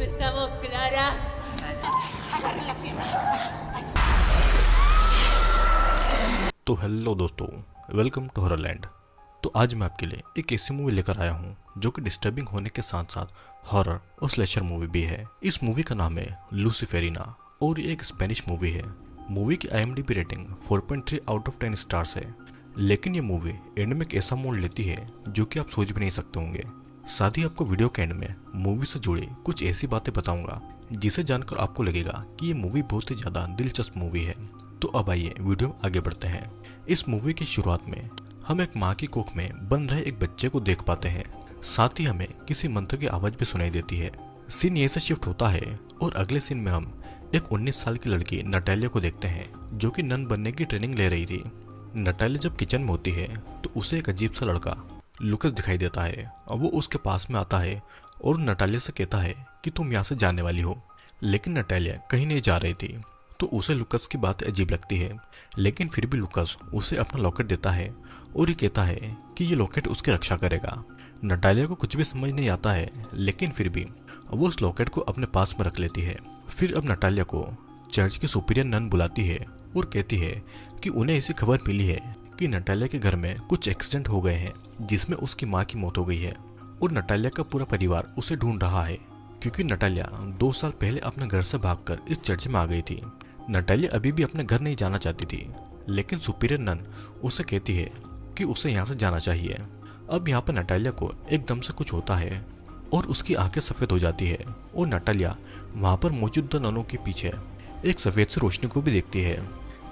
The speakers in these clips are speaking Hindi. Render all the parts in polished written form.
Usamos Clara. तो हेलो दोस्तों, वेलकम टू हॉररलैंड। तो आज मैं आपके लिए एक ऐसी मूवी लेकर आया हूँ जो कि डिस्टर्बिंग होने के साथ साथ हॉरर और स्लेशर मूवी भी है। इस मूवी का नाम है लूसीफेरिना और ये एक स्पेनिश मूवी है। मूवी की IMDb rating 4.3 out of 10 stars है। लेकिन ये मूवी एंड में एक ऐसा मोड़ लेती है जो कि आप सोच भी नहीं सकते होंगे। साथ ही आपको वीडियो के एंड में मूवी से जुड़ी कुछ ऐसी बातें बताऊंगा जिसे जानकर आपको लगेगा कि ये मूवी बहुत ही ज्यादा दिलचस्प मूवी है। तो अब आइए वीडियो में आगे बढ़ते हैं। इस मूवी की शुरुआत में हम एक माँ की कोख में बन रहे एक बच्चे को देख पाते हैं। साथ ही हमें किसी मंत्र की आवाज भी सुनाई देती है। सीन ये से शिफ्ट होता है और अगले सीन में हम एक 19 साल की लड़की नटालिया को देखते हैं जो कि नन बनने की ट्रेनिंग ले रही थी। नटालिया जब किचन में होती है तो उसे एक अजीब सा लड़का लुकस दिखाई देता है और वो उसके पास में आता है और नटालिया से कहता है कि तुम यहाँ से जाने वाली हो। लेकिन नटालिया कहीं नहीं जा रही थी तो उसे लुकस की बात अजीब लगती है। लेकिन फिर भी लुकस उसे अपना लॉकेट देता है और ये कहता है कि ये लॉकेट उसकी रक्षा करेगा। नटालिया को कुछ भी समझ नहीं आता है लेकिन फिर भी वो उस लॉकेट को अपने पास में रख लेती है। फिर अब नटालिया को चर्च की सुपीरियर नन बुलाती है और कहती है कि उन्हें ऐसी खबर मिली है कि नटालिया के घर में कुछ एक्सीडेंट हो गए हैं जिसमें उसकी माँ की मौत हो गई है और नटालिया का पूरा परिवार उसे ढूंढ रहा है क्योंकि नटालिया 2 साल पहले अपने घर से भागकर इस चर्च में आ गई थी। नटालिया अभी भी अपने घर नहीं जाना चाहती थी लेकिन सुपीरियर नन उसे कहती है कि उसे यहाँ से जाना चाहिए। अब यहाँ पर नटालिया को एकदम से कुछ होता है और उसकी आंखें सफ़ेद हो जाती है और नटालिया वहाँ पर मौजूद ननों के पीछे एक सफ़ेद से रोशनी को भी देखती है।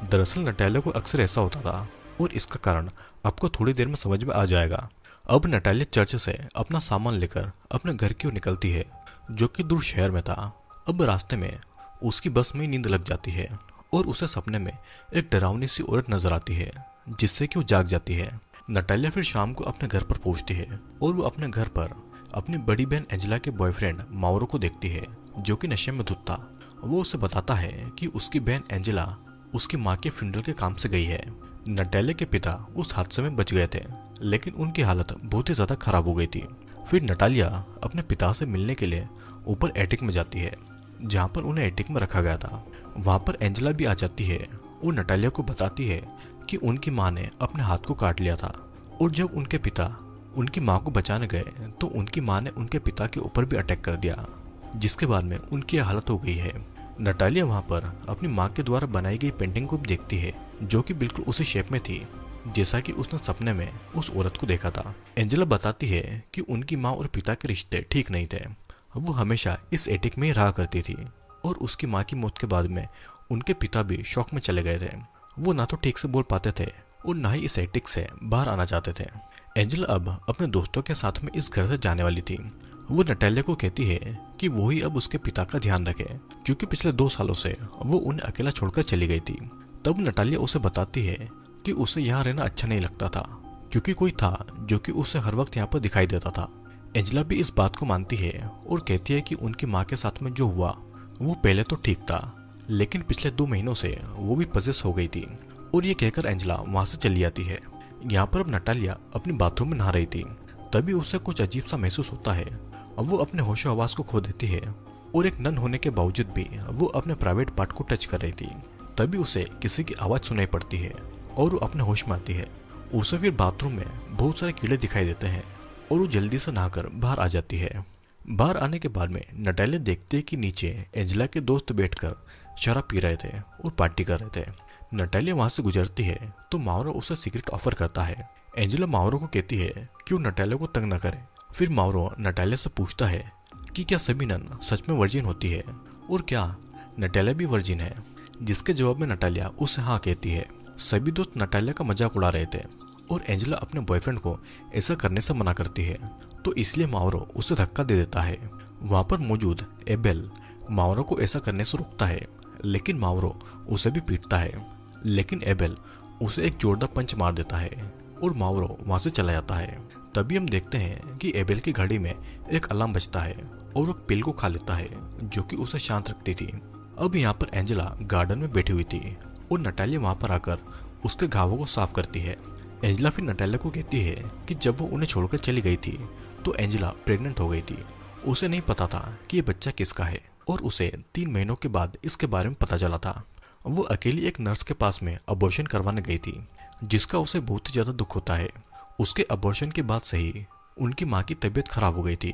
दरअसल नटालिया को अक्सर ऐसा होता था और इसका कारण आपको थोड़ी देर में समझ में आ जाएगा। अब नटालिया चर्च से अपना सामान लेकर अपने घर की ओर निकलती है जो कि दूर शहर में था। अब रास्ते में उसकी बस में नींद लग जाती है और उसे सपने में एक डरावनी सी औरत नजर आती है जिससे कि वो जाग जाती है। नटालिया फिर शाम को अपने घर पर पहुंचती है और वो अपने घर पर अपनी बड़ी बहन एंजेला के बॉयफ्रेंड माउरो को देखती है जो कि नशे में धुत था। वो उसे बताता है कि उसकी बहन एंजेला उसकी माँ के फ्यूनरल के काम से गई है। नटालिया के पिता उस हादसे में बच गए थे लेकिन उनकी हालत बहुत ही ज्यादा खराब हो गई थी। फिर नटालिया अपने पिता से मिलने के लिए ऊपर एटिक में जाती है जहाँ पर उन्हें एटिक में रखा गया था। वहाँ पर एंजेला भी आ जाती है और नटालिया को बताती है कि उनकी माँ ने अपने हाथ को काट लिया था और जब उनके पिता उनकी माँ को बचाने गए तो उनकी माँ ने उनके पिता के ऊपर भी अटैक कर दिया जिसके बाद में उनकी हालत हो गई है। नटालिया वहाँ पर अपनी माँ के द्वारा बनाई गई पेंटिंग को भी देखती है जो कि बिल्कुल उसी शेप में थी जैसा कि उसने सपने में उस औरत को देखा था। एंजेला बताती है कि उनकी माँ और पिता के रिश्ते ठीक नहीं थे। वो हमेशा इस एटिक में ही रहा करती थी और उसकी माँ की मौत के बाद में उनके पिता भी शौक में चले गए थे। वो ना तो ठीक से बोल पाते थे और ना ही इस एटिक से बाहर आना चाहते थे। एंजेला अब अपने दोस्तों के साथ में इस घर से जाने वाली थी। वो नटालिया को कहती है कि वो ही अब उसके पिता का ध्यान रखे क्योंकि पिछले 2 सालों से वो उन्हें अकेला छोड़कर चली गई थी। तब नटालिया उसे बताती है कि उसे यहाँ रहना अच्छा नहीं लगता था क्योंकि कोई था जो कि उसे हर वक्त यहाँ पर दिखाई देता था। एंजेला भी इस बात को मानती है और कहती है कि उनकी माँ के साथ में जो हुआ वो पहले तो ठीक था लेकिन पिछले 2 महीनों से वो भी पजेस हो गई थी। और ये कहकर एंजेला वहाँ से चली जाती है। यहाँ पर अब नटालिया अपनी बाथरूम में नहा रही थी तभी उसे कुछ अजीब सा महसूस होता है। अब वो अपने होशो हवास को खो देती है और एक नन होने के बावजूद भी वो अपने प्राइवेट पार्ट को टच कर रही थी। तभी उसे किसी की आवाज़ सुनाई पड़ती है और वो अपने होश में आती है। उसे फिर बाथरूम में बहुत सारे कीड़े दिखाई देते हैं और वो जल्दी से नहाकर बाहर आ जाती है। बाहर आने के बाद में नटालिया देखती है कि नीचे एंजेला के दोस्त बैठकर शराब पी रहे थे और पार्टी कर रहे थे। नटालिया वहां से गुजरती है तो माउरो उसे सिगरेट ऑफर करता है। एंजेला माउरो को कहती है कि वो नटालिया को तंग न करे। फिर माउरो नटालिया से पूछता है कि क्या सभी नन सच में वर्जिन होती है और क्या नटालिया भी वर्जिन है, जिसके जवाब में नटालिया उसे हाँ कहती है। सभी दोस्त नटालिया का मजाक उड़ा रहे थे और एंजेला अपने बॉयफ्रेंड को ऐसा करने से मना करती है तो इसलिए माउरो उसे धक्का दे देता है। वहाँ पर मौजूद एबेल माउरो को ऐसा करने से रोकता है लेकिन माउरो उसे भी पीटता है। लेकिन एबेल उसे एक जोरदार पंच मार देता है और माउरो वहाँ से चला जाता है। तभी हम देखते हैं कि एबेल की गाड़ी में एक अलार्म बजता है और वो पिल को खा लेता है जो कि उसे शांत रखती थी। अब यहाँ पर एंजेला गार्डन में बैठी हुई थी और नटालिया वहाँ पर आकर उसके घावों को साफ करती है। एंजेला फिर नटालिया को कहती है कि जब वो उन्हें छोड़कर चली गई थी तो एंजेला प्रेग्नेंट हो गई थी उसे नहीं पता था कि ये बच्चा किसका है और उसे 3 महीनों के बाद इसके बारे में पता चला था। वो अकेली एक नर्स के पास में अबॉर्शन करवाने गई थी, जिसका उसे बहुत ही ज्यादा दुख होता है। उसके अबॉर्शन के बाद से ही उनकी माँ की तबीयत खराब हो गई थी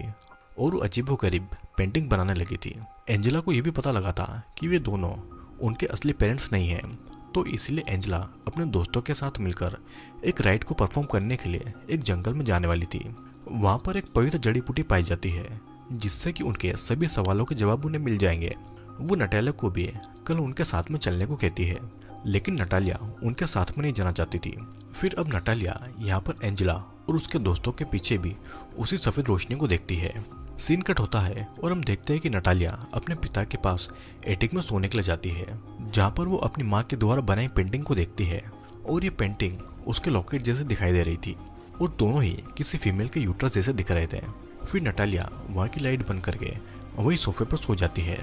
और वो अजीबोगरीब पेंटिंग बनाने लगी थी। एंजेला को यह भी पता लगा था कि वे दोनों उनके असली पेरेंट्स नहीं हैं, तो इसलिए एंजेला अपने दोस्तों के साथ मिलकर एक राइड को परफॉर्म करने के लिए एक जंगल में जाने वाली थी। वहां पर एक पवित्र जड़ी बूटी पाई जाती है, जिससे कि उनके सभी सवालों के जवाब उन्हें मिल जाएंगे। वो नटालिया को भी कल उनके साथ में चलने को कहती है, लेकिन नटालिया उनके साथ में नहीं जाना चाहती थी। फिर अब नटालिया यहाँ पर एंजेला और उसके दोस्तों के पीछे भी उसी सफेद रोशनी को देखती है। सीन कट होता है और हम देखते हैं कि नटालिया अपने पिता के पास एटिक में सोने के लिए जाती है, जहाँ पर वो अपनी माँ के द्वारा बनाई पेंटिंग को देखती है और ये पेंटिंग उसके लॉकेट जैसे दिखाई दे रही थी और दोनों ही किसी फीमेल के यूट्रस जैसे दिख रहे थे। फिर नटालिया वहाँ की लाइट बंद करके वही सोफे पर सो जाती है।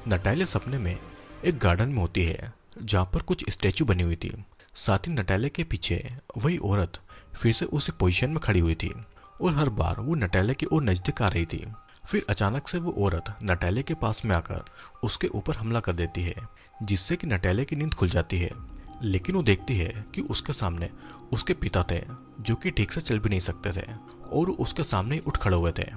नटालिया सपने में एक गार्डन में होती है, जहाँ पर कुछ स्टैचू बनी हुई थी। साथ ही नटालिया के पीछे वही औरत फिर से उसी पोजीशन में खड़ी हुई थी और हर बार वो नटालिया की ओर नजदीक आ रही थी। फिर अचानक से वो औरत नटालिया के पास में आकर उसके ऊपर हमला कर देती है, जिससे कि नटालिया की नींद खुल जाती है। लेकिन वो देखती है कि उसके सामने उसके पिता थे, जो कि ठीक से चल भी नहीं सकते थे और उसके सामने ही उठ खड़े हुए थे।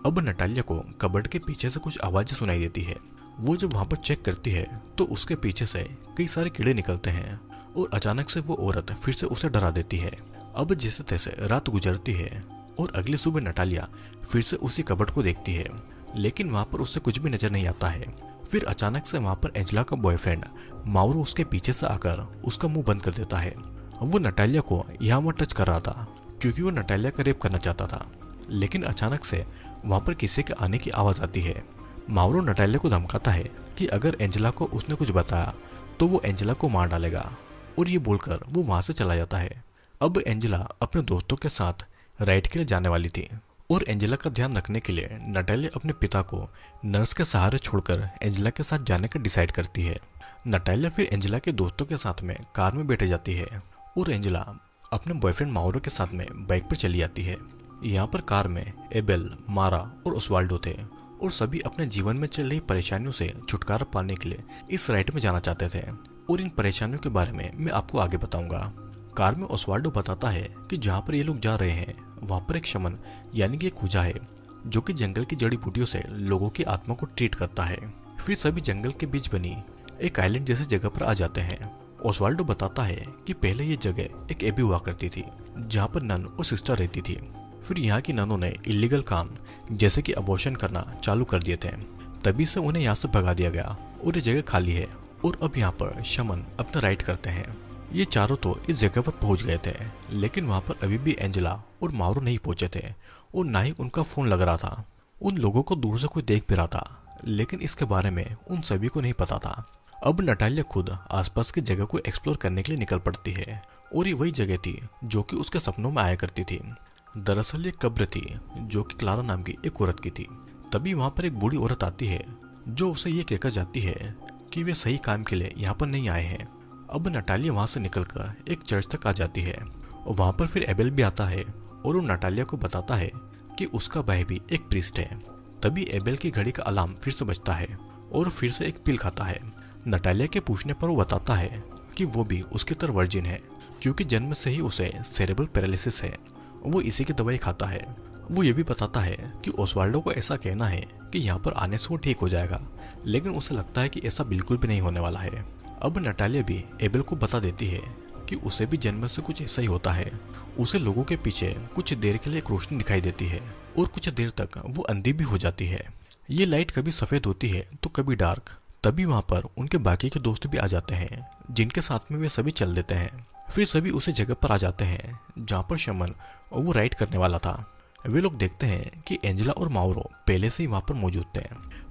अब नटालिया को कबर्ड के पीछे से कुछ आवाजें सुनाई देती है। वो जब वहां पर चेक करती है तो उसके पीछे से कई सारे कीड़े निकलते हैं और अचानक से वो औरत फिर से उसे डरा देती है। अब जैसे तैसे रात गुजरती है और अगली सुबह नटालिया फिर से उसी कबर्ड को देखती है, लेकिन वहां पर उससे कुछ भी नजर नहीं आता है। फिर अचानक से वहां पर एंजेला का बॉयफ्रेंड माउरो उसके पीछे से आकर उसका मुंह बंद कर देता है। वो नटालिया को यहाँ वहाँ टच कर रहा था क्योंकि वो नटालिया का रेप करना चाहता था, लेकिन अचानक से वहां पर किसी के आने की आवाज आती है। माउरो नटालिया को धमकाता है कि अगर एंजेला को उसने कुछ बताया तो वो एंजेला को मार डालेगा, और ये बोलकर वो वहां से चला जाता है। अब एंजेला अपने दोस्तों के साथ राइड के लिए जाने वाली थी और एंजेला का ध्यान रखने के लिए नटालिया अपने पिता को नर्स के सहारे छोड़कर एंजेला के साथ जाने का डिसाइड करती है। नटालिया फिर एंजेला के दोस्तों के साथ में कार में बैठे जाती है और एंजेला अपने बॉयफ्रेंड माउरो के साथ में बाइक पर चली जाती है। यहाँ पर कार में एबेल, मारा और ओस्वाल्डो थे और सभी अपने जीवन में चल रही परेशानियों से छुटकारा पाने के लिए इस राइड में जाना चाहते थे, और इन परेशानियों के बारे में मैं आपको आगे बताऊंगा। कार में ओस्वाल्डो बताता है कि जहाँ पर ये लोग जा रहे हैं वहाँ पर एक शमन यानी कि एक खूजा है, जो कि जंगल की जड़ी बूटियों से लोगों की आत्मा को ट्रीट करता है। फिर सभी जंगल के बीच बनी एक आइलैंड जैसी जगह पर आ जाते हैं। ओस्वाल्डो बताता है कि पहले ये जगह एक एबी हुआ करती थी, जहाँ पर नन और सिस्टर रहती थी। फिर यहाँ की ननों ने इलीगल काम जैसे कि अबॉर्शन करना चालू कर दिए थे, तभी से उन्हें यहाँ से भगा दिया गया और ये जगह खाली है। और अब यहाँ पर शमन अपना राइड करते हैं। ये चारों तो इस जगह पर पहुंच गए थे, लेकिन वहां पर अभी भी एंजेला और माउरो नहीं पहुंचे थे और ना ही उनका फोन लग रहा था। उन लोगों को दूर से कोई देख भी रहा था, लेकिन इसके बारे में उन सभी को नहीं पता था। अब नटालिया खुद आसपास की जगह को एक्सप्लोर करने के लिए निकल पड़ती है, और ये वही जगह थी जो कि उसके सपनों में आया करती थी। दरअसल ये कब्र थी जो कि क्लारा नाम की एक औरत की थी। तभी वहां पर एक बूढ़ी औरत आती है जो उसे ये कहकर जाती है कि वे सही काम के लिए यहाँ पर नहीं आए हैं। अब नटालिया वहां से निकलकर एक चर्च तक आ जाती है और वहां पर फिर एबेल भी आता है और वो नटालिया को बताता है कि उसका भाई भी एक प्रीस्ट है। तभी एबेल की घड़ी का अलार्म फिर से बजता है और फिर से एक पिल खाता है। नटालिया के पूछने पर वो बताता है कि वो भी उसकी तरह वर्जिन है, क्योंकि जन्म से ही उसे सेरेब्रल पैरालिसिस है। वो इसी की दवाई खाता है। वो ये भी बताता है कि ओस्वाल्डो को ऐसा कहना है कि यहाँ पर आने से वो ठीक हो जाएगा, लेकिन उसे लगता है कि ऐसा बिल्कुल भी नहीं होने वाला है। अब नटालिया भी एबेल को बता देती है कि उसे भी जन्म से कुछ ऐसा ही होता है। उसे लोगों के पीछे कुछ देर के लिए एक रोशनी दिखाई देती है और कुछ देर तक वो अंधी भी हो जाती है। ये लाइट कभी सफेद होती है तो कभी डार्क। तभी वहां पर उनके बाकी के दोस्त भी आ जाते हैं, जिनके साथ में वे सभी चल देते हैं। फिर सभी उसी जगह पर आ जाते हैं जहाँ पर शमन और वो राइड करने वाला था। वे लोग देखते हैं कि एंजेला और माउरो पहले से ही वहां पर मौजूद थे।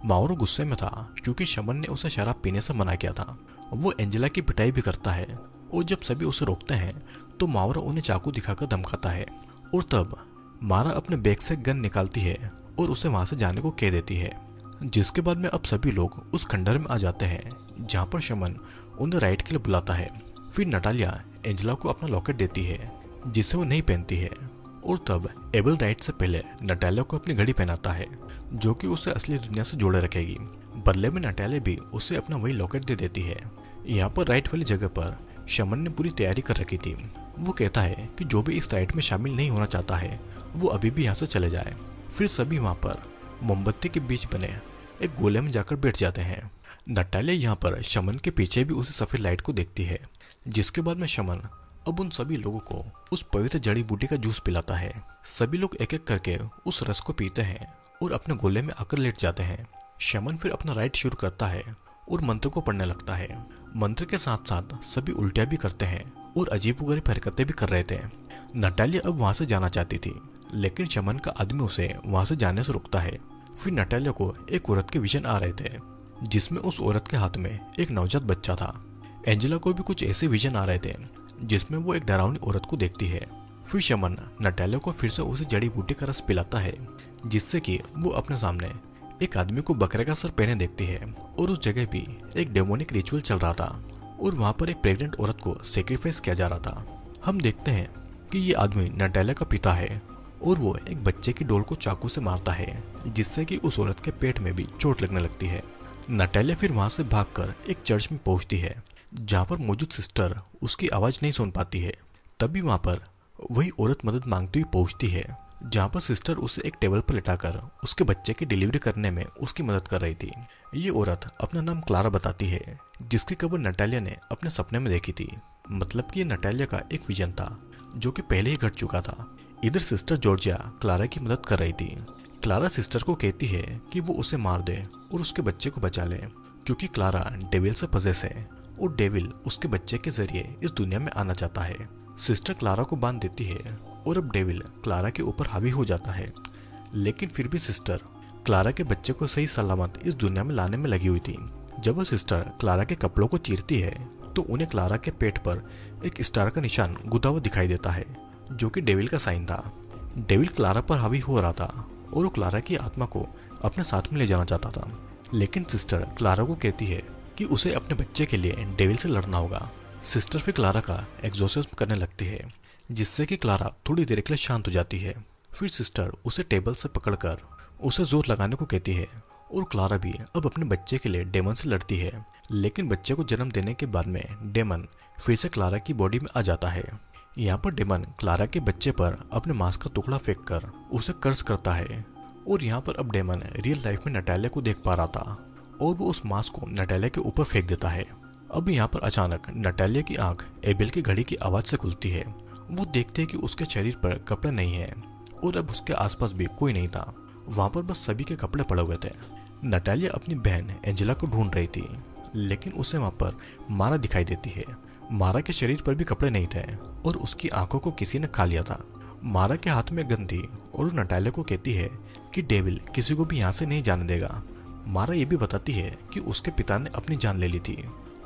माउरो गुस्से में था क्योंकि शमन ने उसे शराब पीने से मना किया था। वो एंजेला की पिटाई भी करता है और जब सभी उसे रोकते हैं तो माउरो उन्हें चाकू दिखाकर धमकाता है, और तब मारा अपने बैग से गन निकालती है और उसे वहां से जाने को कह देती है। जिसके बाद में अब सभी लोग उस खंडर में आ जाते हैं जहाँ पर शमन उन्हें राइड के लिए बुलाता है। फिर नटालिया एंजेला को अपना लॉकेट देती है जिसे वो नहीं पहनती है, और तब एबल राइट से पहले नटालिया को अपनी घड़ी पहनाता है जो कि उसे असली दुनिया से जोड़े रखेगी। बदले में नटालिया भी उसे अपना वही लॉकेट दे देती है। यहाँ पर राइट वाली जगह पर शमन ने पूरी तैयारी कर रखी थी। वो कहता है कि जो भी इस राइड में शामिल नहीं होना चाहता है वो अभी भी यहाँ से चले जाए। फिर सभी वहाँ पर मोमबत्ती के बीच बने एक गोले में जाकर बैठ जाते हैं। नटालिया यहाँ पर शमन के पीछे भी उसी सफेद लाइट को देखती है, जिसके बाद में शमन अब उन सभी लोगों को उस पवित्र जड़ी बूटी का जूस पिलाता है। सभी लोग एक एक करके उस रस को पीते हैं और अपने गोले में आकर लेट जाते हैं। शमन फिर अपना राइड शुरू करता है और मंत्र को पढ़ने लगता है। मंत्र के साथ साथ सभी उल्टियां भी करते हैं और अजीबोगरीब हरकतें भी कर रहे थे। नटालिया अब वहां से जाना चाहती थी, लेकिन शमन का आदमी उसे वहां से जाने से रोकता है। फिर नटालिया को एक औरत के विजन आ रहे थे, जिसमें उस औरत के हाथ में एक नवजात बच्चा था। एंजेला को भी कुछ ऐसे विजन आ रहे थे जिसमें वो एक डरावनी औरत को देखती है। फिर शमन नटालिया को फिर से उसी जड़ी बूटी का रस पिलाता है, जिससे कि वो अपने सामने एक आदमी को बकरे का सर पहने देखती है। और उस जगह भी एक डेमोनिक रिचुअल चल रहा था और वहां पर एक प्रेग्नेंट औरत को सेक्रीफाइस किया जा रहा था। हम देखते हैं कि ये आदमी नटालिया का पिता है और वो एक बच्चे की डोल को चाकू से मारता है, जिससे कि उस औरत के पेट में भी चोट लगने लगती है। नटालिया फिर वहां से भागकर एक चर्च में पहुंचती है, जहां पर मौजूद सिस्टर उसकी आवाज नहीं सुन पाती है। तभी वहां पर वही औरत मदद मांगती हुई पहुंचती है, जहां पर सिस्टर उसे एक टेबल पर लिटाकर उसके बच्चे की डिलीवरी करने में उसकी मदद कर रही थी। ये औरत अपना नाम क्लारा बताती है, जिसकी खबर नटालिया ने अपने सपने में देखी थी। मतलब कि ये नटालिया का एक विजन था जो कि पहले ही घट चुका था। इधर सिस्टर जॉर्जिया क्लारा की मदद कर रही थी। क्लारा सिस्टर को कहती है कि वो उसे मार दे और उसके बच्चे को बचा ले, क्योंकि क्लारा डेविल से पजेस है और डेविल उसके बच्चे के जरिए इस दुनिया में आना चाहता है। सिस्टर क्लारा को बांध देती है और अब डेविल क्लारा के ऊपर हावी हो जाता है। लेकिन फिर भी सिस्टर क्लारा के बच्चे को सही सलामत इस दुनिया में लाने में लगी हुई थी। जब वो सिस्टर क्लारा के कपड़ों को चीरती है तो उन्हें क्लारा के पेट पर एक स्टार का निशान गुदा हुआ दिखाई देता है, जो कि डेविल का साइन था। डेविल क्लारा पर हावी हो रहा था और वो क्लारा की आत्मा को अपने साथ में ले जाना चाहता था। लेकिन सिस्टर क्लारा को कहती है कि उसे अपने बच्चे के लिए डेविल से लड़ना होगा। सिस्टर फिर क्लारा का एक्सोर्सिज्म करने लगती है, जिससे कि क्लारा थोड़ी देर के लिए शांत हो जाती है। फिर सिस्टर उसे टेबल से पकड़कर उसे जोर लगाने को कहती है और क्लारा भी अब अपने बच्चे के लिए डेमन से लड़ती है। लेकिन बच्चे को जन्म देने के बाद में डेमन फिर से क्लारा की बॉडी में आ जाता है। यहाँ पर डेमन क्लारा के बच्चे पर अपने मांस का टुकड़ा फेंक कर उसे कर्ज करता है। और यहाँ पर अब डेमन रियल लाइफ में नटालिया को देख पा रहा था और वो उस मांस को नटालिया के ऊपर फेंक देता है। अब यहाँ पर अचानक नटालिया की आंख एबेल की घड़ी की आवाज से खुलती है। वो देखते हैं कि उसके शरीर पर कपड़े नहीं है और अब उसके आसपास भी कोई नहीं था। वहां पर बस सभी के कपड़े पड़े हुए थे। नटालिया अपनी बहन एंजेला को ढूंढ रही थी, लेकिन उसे वहां पर मारा दिखाई देती है। मारा के शरीर पर भी कपड़े नहीं थे और उसकी आंखों को किसी ने खा लिया था। मारा के हाथ में गन थी और वो नटालिया को कहती है कि डेविल किसी को भी यहाँ से नहीं जाने देगा। मारा ये भी बताती है कि उसके पिता ने अपनी जान ले ली थी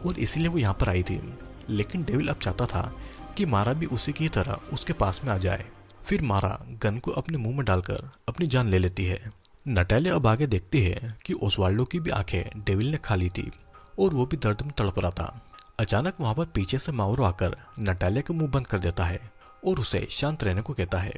और इसीलिए वो यहाँ पर आई थी। लेकिन डेविल अब चाहता था कि मारा भी उसी की तरह उसके पास में आ जाए। फिर मारा गन को अपने मुंह में डालकर अपनी जान ले लेती है। नटालिया अब आगे देखती है कि ओस्वाल्डो की भी आंखें डेविल ने खा ली थी और वो भी दर्द में तड़प रहा था। अचानक वहां पर पीछे से माउरो आकर नटालिया का मुंह बंद कर देता है और उसे शांत रहने को कहता है।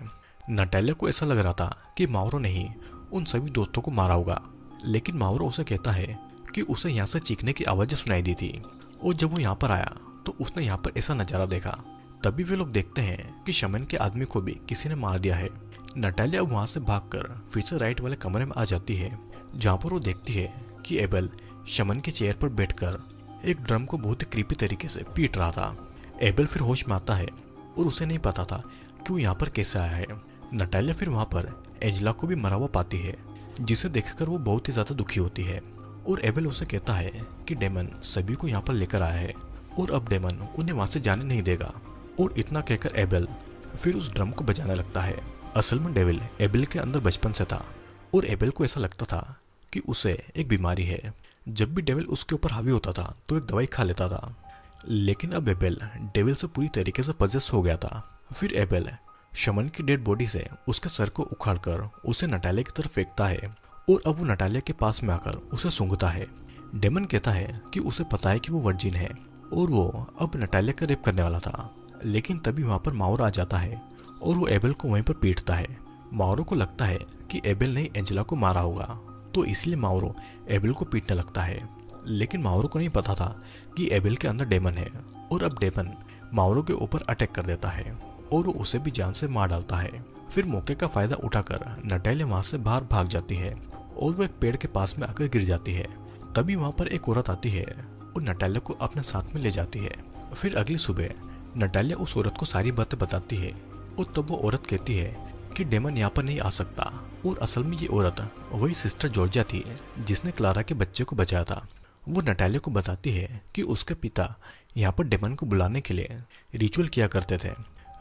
नटालिया को ऐसा लग रहा था कि माउरो ने ही उन सभी दोस्तों को मारा होगा, लेकिन माउरो उसे कहता है कि उसे यहाँ से चीखने की आवाजें सुनाई दी थी और जब वो यहाँ पर आया तो उसने यहाँ पर ऐसा नजारा देखा। तभी वे लोग देखते हैं कि शमन के आदमी को भी किसी ने मार दिया है। नटालिया वहां से भागकर फिर से राइट वाले कमरे में आ जाती है, जहां पर वो देखती है कि एबेल शमन के चेयर पर बैठकर एक ड्रम को बहुत ही क्रीपी तरीके से पीट रहा था। एबेल फिर होश में आता है और उसे नहीं पता था कि वो यहाँ पर कैसे आया है। नटालिया फिर वहां पर एंजेला को भी मरा हुआ पाती है, जिसे देखकर वो बहुत ही ज्यादा दुखी होती है और एबेल उसे कहता है कि डेमन सभी को यहाँ पर लेकर आया है और अब डेमन उन्हें वहां से जाने नहीं देगा। और इतना कहकर एबेल फिर उस ड्रम को बजाने लगता है। असल में डेविल एबेल के अंदर बचपन से था और एबेल को ऐसा लगता था कि उसे एक बीमारी है। जब भी डेविल उसके ऊपर हावी होता था तो एक दवाई खा लेता था, लेकिन अब एबेल डेविल से पूरी तरीके से पजेस हो गया था। फिर एबेल शमन की डेड बॉडी से उसके सर को उखाड़कर उसे नटालिया की तरफ फेंकता है और अब वो नटालिया के पास में आकर उसे सूंघता है। डेमन कहता है कि उसे पता है कि वो वर्जिन है और वो अब नटालिया का रेप करने वाला था। लेकिन तभी वहां पर माउरा आ जाता है और वो एबेल को वहीं पर पीटता है। माउरो को लगता है कि एबेल ने एंजेला को मारा होगा, तो इसलिए माउरो एबेल को पीटने लगता है। लेकिन माउरो को नहीं पता था कि एबेल के अंदर डेमन है, और अब डेमन माउरो के ऊपर अटैक कर देता है और वो उसे भी जान से मार डालता है। फिर मौके का फायदा उठाकर नटालिया वहां से बाहर भाग जाती है और वो एक पेड़ के पास में आकर गिर जाती है। तभी वहां पर एक औरत आती है और नटालिया को अपने साथ में ले जाती है। फिर अगली सुबह नटालिया उस औरत को सारी बातें बताती है और तब वो औरत कहती है कि डेमन यहाँ पर नहीं आ सकता, और असल में ये औरत वही सिस्टर जॉर्जिया थी जिसने क्लारा के बच्चे को बचाया था। वो नटालिया को बताती है कि उसके पिता यहाँ पर डेमन को बुलाने के लिए रिचुअल किया करते थे।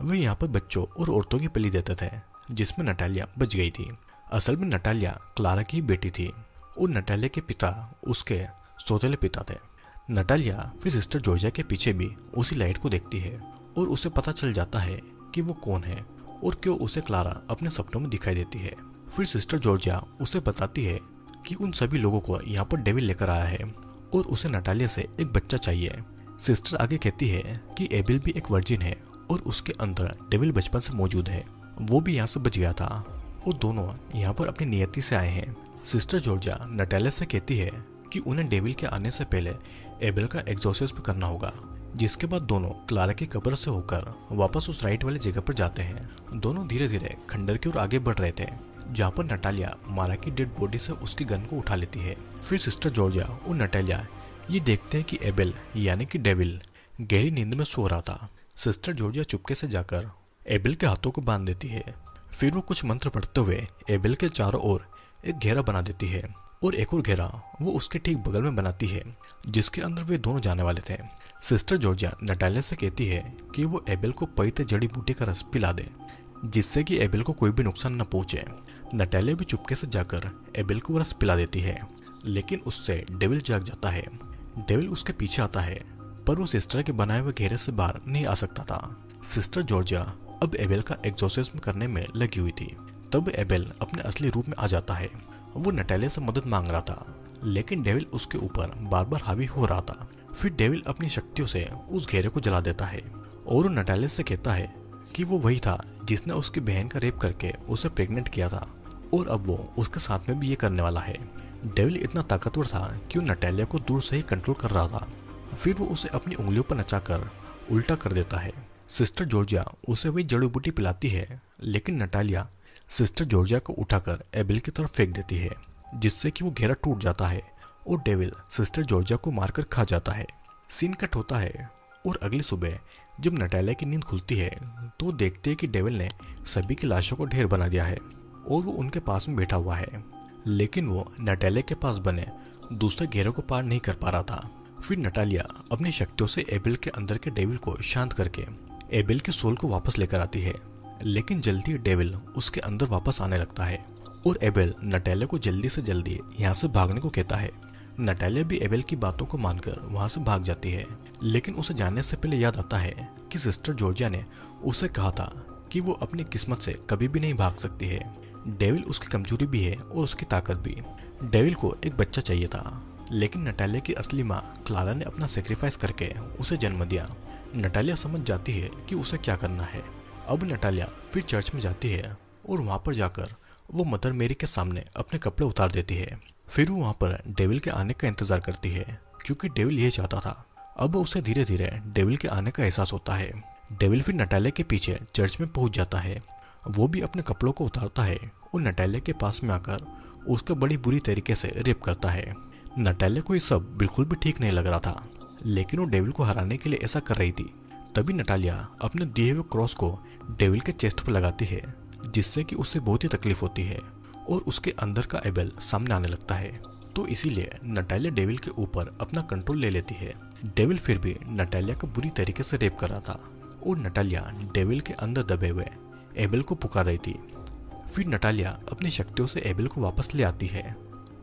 वे यहाँ पर बच्चों और औरतों की बलि देते थे, जिसमें नटालिया बच गई थी। असल में नटालिया क्लारा की बेटी थी और नटालिया के पिता उसके सौतेले पिता थे। नटालिया फिर सिस्टर जॉर्जिया के पीछे भी उसी लाइट को देखती है और उसे पता चल जाता है कि वो कौन है और क्यों उसे क्लारा अपने सपनों में दिखाई देती है। फिर सिस्टर जॉर्जिया उसे बताती है कि उन सभी लोगों को यहाँ पर डेविल लेकर आया है और उसे नटालिया से एक बच्चा चाहिए। सिस्टर आगे कहती है कि एबेल भी एक वर्जिन है और उसके अंदर डेविल बचपन से मौजूद है, वो भी यहाँ से बच गया था और दोनों यहाँ पर अपनी नियति से आए हैं। सिस्टर जॉर्जिया नटालिया से कहती है कि उन्हें डेविल के आने से पहले एबेल का एग्जॉर्सिज्म करना होगा, जिसके बाद दोनों क्लारा की कब्र से होकर वापस उस राइट वाली जगह पर जाते हैं। दोनों धीरे धीरे खंडर की ओर आगे बढ़ रहे थे, जहाँ पर नटालिया मारा की डेड बॉडी से उसकी गन को उठा लेती है। फिर सिस्टर जॉर्जिया और नटालिया ये देखते हैं कि एबेल यानी कि डेविल गहरी नींद में सो रहा था। सिस्टर जॉर्जिया चुपके से जाकर एबेल के हाथों को बांध देती है। फिर वो कुछ मंत्र पढ़ते हुए एबेल के चारों ओर एक घेरा बना देती है और एक और घेरा वो उसके ठीक बगल में बनाती है, जिसके अंदर वे दोनों जाने वाले थे। सिस्टर जॉर्जिया नटालिया से कहती है कि वो एबेल को पवित्र जड़ी बूटी का रस पिला दे, जिससे कि एबेल को कोई भी नुकसान न पहुंचे। नटालिया भी चुपके से जाकर एबेल को रस पिला देती है, लेकिन उससे डेविल जाग जाता है। डेविल उसके पीछे आता है, पर वो सिस्टर के बनाए हुए घेरे से बाहर नहीं आ सकता था। सिस्टर जॉर्जिया अब एबेल का एग्जॉर्सिज्म करने में लगी हुई थी। तब एबेल अपने असली रूप में आ जाता है। वो नटालिया से मदद मांग रहा था, लेकिन डेविल उसके ऊपर बार बार हावी हो रहा था। फिर डेविल अपनी शक्तियों से उस घेरे को जला देता है और नटालिया से कहता है कि वो वही था जिसने उसकी बहन का रेप करके उसे प्रेग्नेंट किया था, और अब वो उसके साथ में भी ये करने वाला है। डेविल इतना ताकतवर था कि वो नटालिया को दूर से ही कंट्रोल कर रहा था। फिर वो उसे अपनी उंगलियों पर नचाकर उल्टा कर देता है। सिस्टर जॉर्जिया उसे वही जड़ी बूटी पिलाती है, लेकिन नटालिया सिस्टर जॉर्जिया को उठाकर एबेल की तरफ फेंक देती है, जिससे कि वो घेरा टूट जाता है और डेविल सिस्टर जॉर्जिया को मारकर खा जाता है। सीन कट होता है और अगली सुबह जब नटालिया की नींद खुलती है तो वो देखते हैं कि डेविल ने सभी की लाशों को ढेर बना दिया है और वो उनके पास में बैठा हुआ है, लेकिन वो नटालिया के पास बने दूसरे घेरे को पार नहीं कर पा रहा था। फिर नटालिया अपनी शक्तियों से एबेल के अंदर के डेविल को शांत करके एबेल के सोल को वापस लेकर आती है, लेकिन जल्दी डेविल उसके अंदर वापस आने लगता है और एबेल नटालिया को जल्दी से जल्दी यहाँ से भागने को कहता है। नटालिया भी एबेल की बातों को मानकर वहाँ से भाग जाती है, लेकिन उसे जाने से पहले याद आता है कि सिस्टर जॉर्जिया ने उसे कहा था कि वो अपनी किस्मत से कभी भी नहीं भाग सकती है। डेविल उसकी कमजोरी भी है और उसकी ताकत भी। डेविल को एक बच्चा चाहिए था, लेकिन नटालिया की असली माँ क्लारा ने अपना सेक्रीफाइस करके उसे जन्म दिया। नटालिया समझ जाती है कि उसे क्या करना है। अब नटालिया फिर चर्च में जाती है और वहाँ पर जाकर वो मदर मेरी के सामने अपने कपड़े उतार देती है। फिर वो वहाँ पर डेविल के आने का इंतजार करती है, क्योंकि डेविल ये चाहता था। अब उसे धीरे धीरे डेविल के आने का एहसास होता है। डेविल फिर नटालिया के पीछे चर्च में पहुंच जाता है। वो भी अपने कपड़ों को उतारता है और नटालिया के पास में आकर उसका बड़ी बुरी तरीके से रेप करता है। नटालिया को ये सब बिल्कुल भी ठीक नहीं लग रहा था, लेकिन वो डेविल को हराने के लिए ऐसा कर रही थी। तभी नटालिया अपने दिए हुए क्रॉस को डेविल के चेस्ट पर लगाती है, जिससे कि उसे बहुत ही तकलीफ होती है और उसके अंदर का एबेल सामने आने लगता है। तो इसीलिए नटालिया डेविल के ऊपर अपना कंट्रोल ले लेती है। डेविल फिर भी नटालिया को बुरी तरीके से रेप कर रहा था और नटालिया डेविल के अंदर दबे हुए एबेल को पुकार रही थी। फिर नटालिया अपनी शक्तियों से एबेल को वापस ले आती है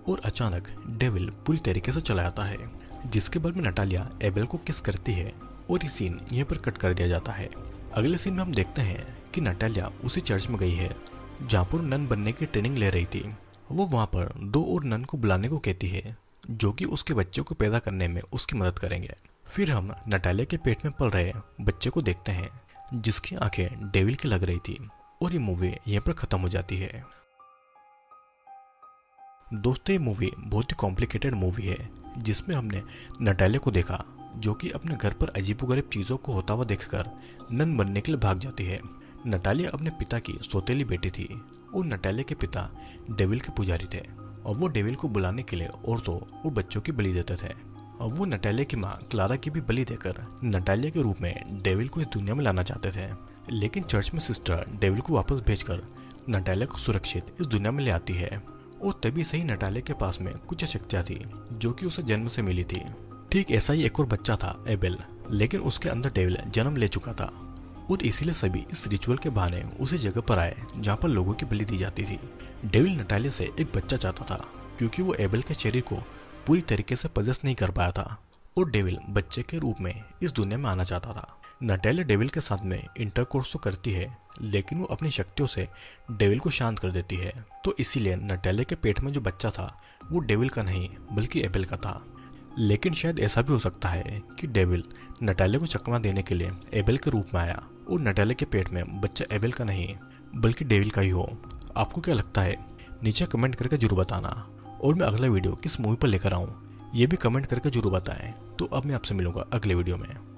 और अचानक डेविल पूरी तरीके से चला जाता है, जिसके बाद में नटालिया एबेल को किस करती है और ये सीन यहीं पर कट कर दिया जाता है। अगले सीन में हम देखते हैं कि नटालिया उसी चर्च में गई है जहाँ पर नन बनने की ट्रेनिंग ले रही थी। वो वहाँ पर 2 और नन को बुलाने को कहती है, जो कि उसके बच्चे को पैदा करने में उसकी मदद करेंगे। फिर हम नटालिया के पेट में पल रहे बच्चे को देखते हैं, जिसकी आंखें डेविल की लग रही थी। और ये मूवी यहीं पर खत्म हो जाती है। दोस्तों, ये मूवी बहुत ही कॉम्प्लिकेटेड मूवी है जिसमें हमने नटालिया को देखा जो कि अपने घर पर अजीबोगरीब चीज़ों को होता हुआ देखकर नन बनने के लिए भाग जाती है। नटालिया अपने पिता की सौतेली बेटी थी और नटालिया के पिता डेविल के पुजारी थे और वो डेविल को बुलाने के लिए औरतों और बच्चों की बलि देते थे। और वो नटालिया की माँ क्लारा की भी बलि देकर नटालिया के रूप में डेविल को इस दुनिया में लाना चाहते थे। लेकिन चर्च में सिस्टर डेविल को वापस भेजकर नटालिया को सुरक्षित इस दुनिया में ले आती है। और तभी सही नटालिया के पास में कुछ शक्तियाँ थी जो कि उसे जन्म से मिली थी। ठीक ऐसा ही एक और बच्चा था एबेल, लेकिन उसके अंदर डेविल जन्म ले चुका था और इसीलिए सभी इस रिचुअल के बहाने उसी जगह पर आए जहाँ पर लोगों की बलि दी जाती थी। डेविल नटालिया से एक बच्चा चाहता था क्योंकि वो एबेल के शरीर को पूरी तरीके से पजेस नहीं कर पाया था और डेविल बच्चे के रूप में इस दुनिया में आना चाहता था। नटालिया डेविल के साथ में इंटरकोर्स तो करती है लेकिन वो अपनी शक्तियों से डेविल को शांत कर देती है। तो इसीलिए नटालिया के पेट में जो बच्चा था वो डेविल का नहीं बल्कि एबेल का था। लेकिन शायद ऐसा भी हो सकता है कि डेविल नटालिया को चकमा देने के लिए एबेल के रूप में आया और नटालिया के पेट में बच्चा एबेल का नहीं बल्कि डेविल का ही हो। आपको क्या लगता है? नीचे कमेंट करके जरूर बताना। और मैं अगला वीडियो किस मूवी पर लेकर आऊँ ये भी कमेंट करके जरूर बताएं। तो अब मैं आपसे मिलूंगा अगले वीडियो में।